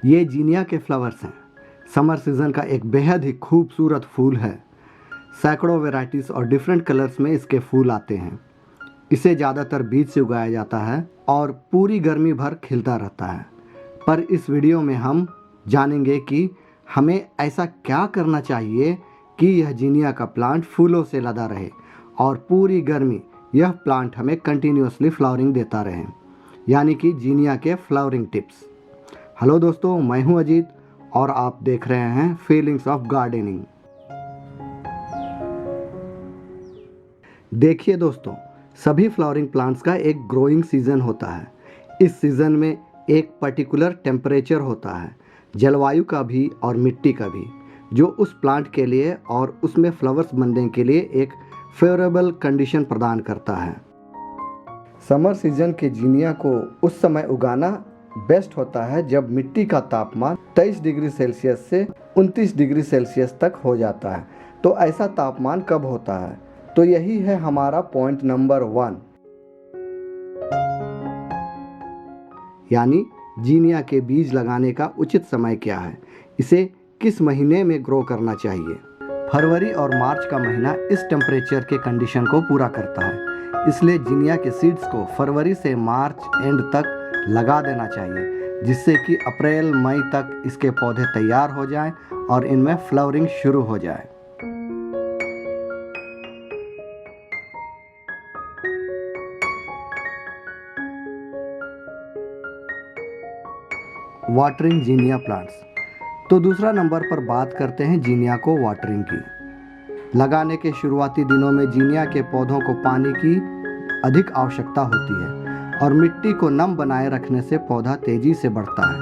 ये जीनिया के फ्लावर्स हैं। समर सीज़न का एक बेहद ही खूबसूरत फूल है। सैकड़ों वैरायटीज़ और डिफरेंट कलर्स में इसके फूल आते हैं। इसे ज़्यादातर बीज से उगाया जाता है और पूरी गर्मी भर खिलता रहता है। पर इस वीडियो में हम जानेंगे कि हमें ऐसा क्या करना चाहिए कि यह जीनिया का प्लांट फूलों से लदा रहे और पूरी गर्मी यह प्लांट हमें कंटिन्यूसली फ्लावरिंग देता रहे, यानी कि जीनिया के फ्लावरिंग टिप्स। हेलो दोस्तों, मैं हूं अजीत और आप देख रहे हैं फीलिंग्स ऑफ गार्डनिंग। देखिए दोस्तों, सभी फ्लावरिंग प्लांट्स का एक ग्रोइंग सीज़न होता है। इस सीज़न में एक पर्टिकुलर टेम्परेचर होता है, जलवायु का भी और मिट्टी का भी, जो उस प्लांट के लिए और उसमें फ्लावर्स बनने के लिए एक फेवरेबल कंडीशन प्रदान करता है। समर सीजन के जीनिया को उस समय उगाना बेस्ट होता है जब मिट्टी का तापमान 23 डिग्री सेल्सियस से 29 डिग्री सेल्सियस तक हो जाता है। तो ऐसा तापमान कब होता है? तो यही है हमारा पॉइंट नंबर 1, यानी जीनिया के बीज लगाने का उचित समय क्या है, इसे किस महीने में ग्रो करना चाहिए। फरवरी और मार्च का महीना इस टेम्परेचर के कंडीशन को पूरा करता है, इसलिए जीनिया के सीड्स को फरवरी से मार्च एंड तक लगा देना चाहिए, जिससे कि अप्रैल मई तक इसके पौधे तैयार हो जाएं और इनमें फ्लावरिंग शुरू हो जाए। Watering zinnia plants. तो दूसरा नंबर पर बात करते हैं जीनिया को वाटरिंग की। लगाने के शुरुआती दिनों में जीनिया के पौधों को पानी की अधिक आवश्यकता होती है और मिट्टी को नम बनाए रखने से पौधा तेजी से बढ़ता है।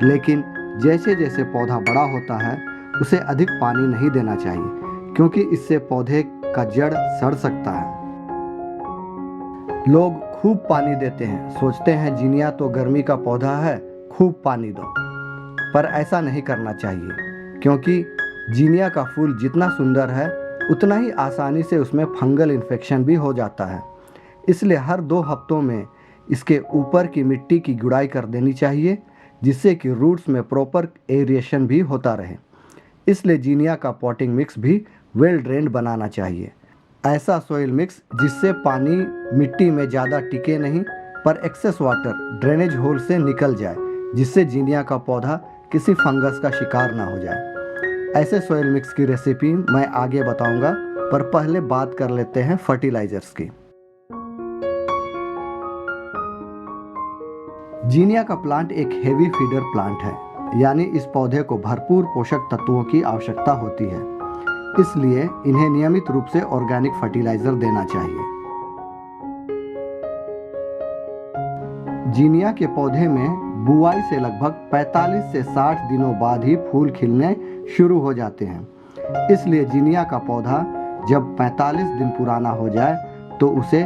लेकिन जैसे जैसे पौधा बड़ा होता है उसे अधिक पानी नहीं देना चाहिए, क्योंकि इससे पौधे का जड़ सड़ सकता है। लोग खूब पानी देते हैं, सोचते हैं जीनिया तो गर्मी का पौधा है, खूब पानी दो। पर ऐसा नहीं करना चाहिए, क्योंकि जीनिया का फूल जितना सुंदर है उतना ही आसानी से उसमें फंगल इन्फेक्शन भी हो जाता है। इसलिए हर 2 हफ्तों में इसके ऊपर की मिट्टी की गुड़ाई कर देनी चाहिए, जिससे कि रूट्स में प्रॉपर एरिएशन भी होता रहे। इसलिए जीनिया का पॉटिंग मिक्स भी वेल ड्रेन्ड बनाना चाहिए। ऐसा सोइल मिक्स जिससे पानी मिट्टी में ज़्यादा टिके नहीं, पर एक्सेस वाटर ड्रेनेज होल से निकल जाए, जिससे जीनिया का पौधा किसी फंगस का शिकार ना हो जाए। ऐसे सोइल मिक्स की रेसिपी मैं आगे बताऊंगा, पर पहले बात कर लेते हैं फर्टिलाइजर्स की। जीनिया का प्लांट एक हेवी फीडर प्लांट है, यानी इस पौधे को भरपूर पोषक तत्वों की आवश्यकता होती है। इसलिए इन्हें नियमित रूप से ऑर्गेनिक फर्टिलाइजर देना चाहिए। जीनिया के पौधे में बुआई से लगभग 45 से 60 दिनों बाद ही फूल खिलने शुरू हो जाते हैं। इसलिए जीनिया का पौधा जब 45 दिन पुराना हो जाए तो उसे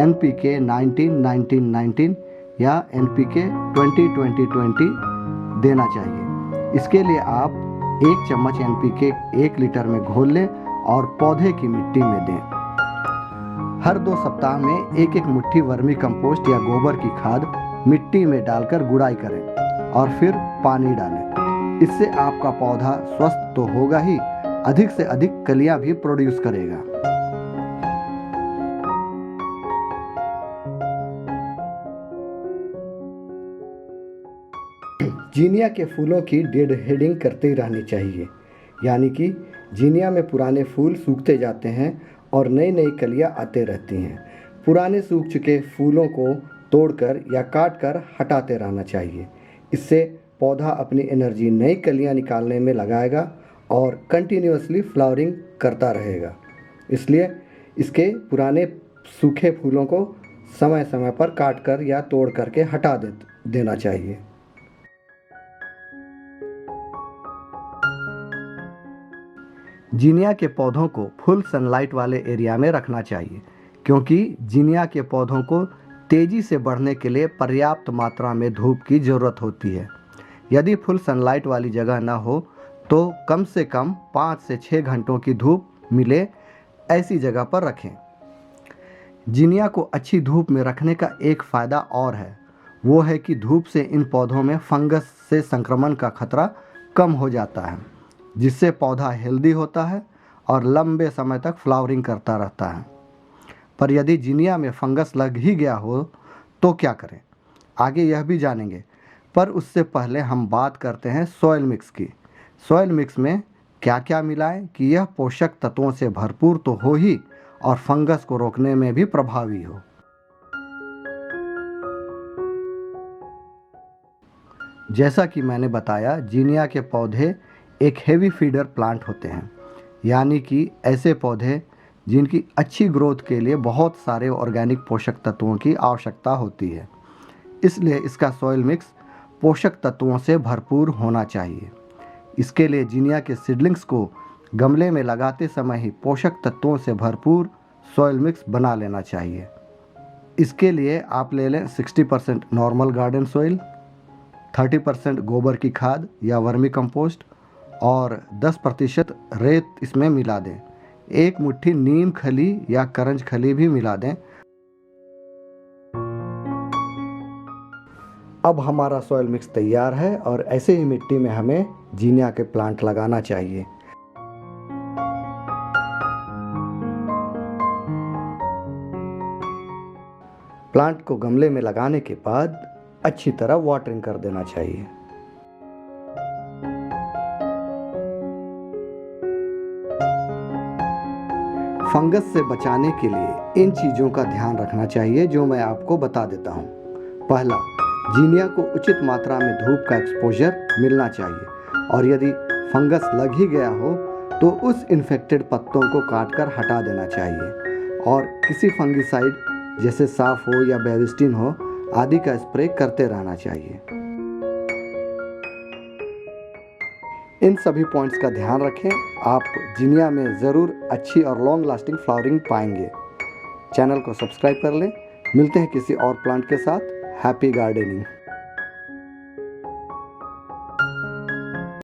NPK 19-19-19 या NPK 20-20-20 देना चाहिए। इसके लिए आप 1 चम्मच NPK 1 लीटर में घोल लें और पौधे की मिट्टी में दें। हर 2 सप्ताह में एक मुट्ठी वर्मी कंपोस्ट या गोबर की खाद मिट्टी में डालकर गुड़ाई करें और फिर पानी डालें। इससे आपका पौधा स्वस्थ तो होगा ही, अधिक से अधिक कलियां भी प्रोड्यूस करेगा। जीनिया के फूलों की डेड हेडिंग करते ही रहनी चाहिए, यानी कि जीनिया में पुराने फूल सूखते जाते हैं और नई नई कलियां आते रहती हैं। पुराने सूख चुके फूलों को तोड़कर या काटकर हटाते रहना चाहिए। इससे पौधा अपनी एनर्जी नई कलियां निकालने में लगाएगा और कंटिन्यूअसली फ्लावरिंग करता रहेगा। इसलिए इसके पुराने सूखे फूलों को समय समय पर काटकर या तोड़ करके हटा देना चाहिए। जीनिया के पौधों को फुल सनलाइट वाले एरिया में रखना चाहिए, क्योंकि जीनिया के पौधों को तेज़ी से बढ़ने के लिए पर्याप्त मात्रा में धूप की ज़रूरत होती है। यदि फुल सनलाइट वाली जगह ना हो तो कम से कम 5 से 6 घंटों की धूप मिले, ऐसी जगह पर रखें। जीनिया को अच्छी धूप में रखने का एक फ़ायदा और है, वो है कि धूप से इन पौधों में फंगस से संक्रमण का खतरा कम हो जाता है, जिससे पौधा हेल्दी होता है और लंबे समय तक फ्लावरिंग करता रहता है। पर यदि जिनिया में फंगस लग ही गया हो तो क्या करें, आगे यह भी जानेंगे। पर उससे पहले हम बात करते हैं सॉइल मिक्स की। सॉइल मिक्स में क्या क्या मिलाएं कि यह पोषक तत्वों से भरपूर तो हो ही और फंगस को रोकने में भी प्रभावी हो। जैसा कि मैंने बताया, जिनिया के पौधे एक हेवी फीडर प्लांट होते हैं, यानी कि ऐसे पौधे जिनकी अच्छी ग्रोथ के लिए बहुत सारे ऑर्गेनिक पोषक तत्वों की आवश्यकता होती है। इसलिए इसका सॉइल मिक्स पोषक तत्वों से भरपूर होना चाहिए। इसके लिए जिनिया के सीडलिंग्स को गमले में लगाते समय ही पोषक तत्वों से भरपूर सॉइल मिक्स बना लेना चाहिए। इसके लिए आप ले लें 60% नॉर्मल गार्डन सॉइल, 30% गोबर की खाद या वर्मी कंपोस्ट और 10% रेत इसमें मिला दें। एक मुट्ठी नीम खली या करंज खली भी मिला दें। अब हमारा सॉइल मिक्स तैयार है और ऐसे ही मिट्टी में हमें जिनिया के प्लांट लगाना चाहिए। प्लांट को गमले में लगाने के बाद अच्छी तरह वाटरिंग कर देना चाहिए। फंगस से बचाने के लिए इन चीज़ों का ध्यान रखना चाहिए जो मैं आपको बता देता हूँ। पहला, जिनिया को उचित मात्रा में धूप का एक्सपोजर मिलना चाहिए और यदि फंगस लग ही गया हो तो उस इन्फेक्टेड पत्तों को काटकर हटा देना चाहिए और किसी फंगिसाइड जैसे साफ हो या बेविस्टिन हो आदि का स्प्रे करते रहना चाहिए। इन सभी पॉइंट्स का ध्यान रखें, आप जिनिया में ज़रूर अच्छी और लॉन्ग लास्टिंग फ्लावरिंग पाएंगे। चैनल को सब्सक्राइब कर लें। मिलते हैं किसी और प्लांट के साथ। Happy gardening.